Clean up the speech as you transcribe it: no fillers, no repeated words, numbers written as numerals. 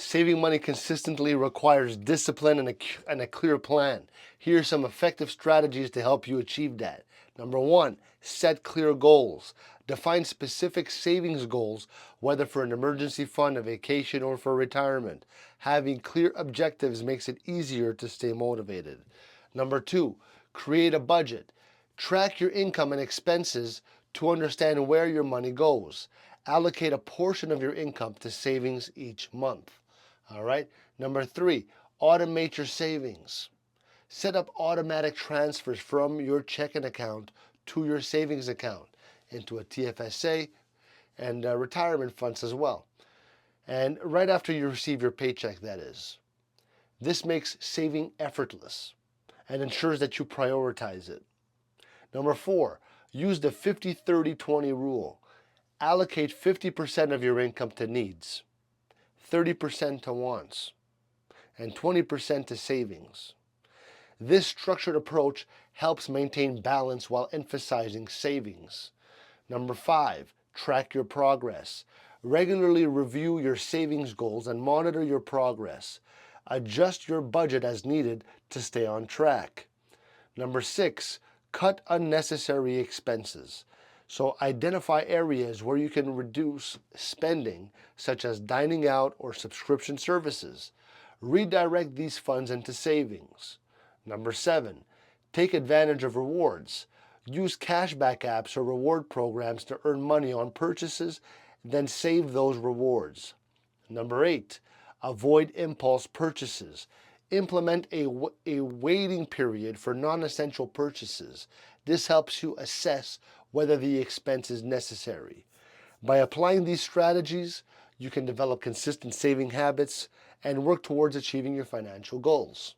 Saving money consistently requires discipline and a clear plan. Here are some effective strategies to help you achieve that. Number one, set clear goals. Define specific savings goals, whether for an emergency fund, a vacation, or for retirement. Having clear objectives makes it easier to stay motivated. Number two, create a budget. Track your income and expenses to understand where your money goes. Allocate a portion of your income to savings each month. All right. Number three, automate your savings. Set up automatic transfers from your checking account to your savings account into a TFSA and retirement funds as well. And right after you receive your paycheck, that is. This makes saving effortless and ensures that you prioritize it. Number four, use the 50-30-20 rule. Allocate 50% of your income to needs, 30% to wants, and 20% to savings. This structured approach helps maintain balance while emphasizing savings. Number five, track your progress. Regularly review your savings goals and monitor your progress. Adjust your budget as needed to stay on track. Number six, cut unnecessary expenses. So identify areas where you can reduce spending, such as dining out or subscription services. Redirect these funds into savings. Number seven, take advantage of rewards. Use cashback apps or reward programs to earn money on purchases, then save those rewards. Number eight, avoid impulse purchases. Implement a waiting period for non-essential purchases. This helps you assess whether the expense is necessary. By applying these strategies, you can develop consistent saving habits and work towards achieving your financial goals.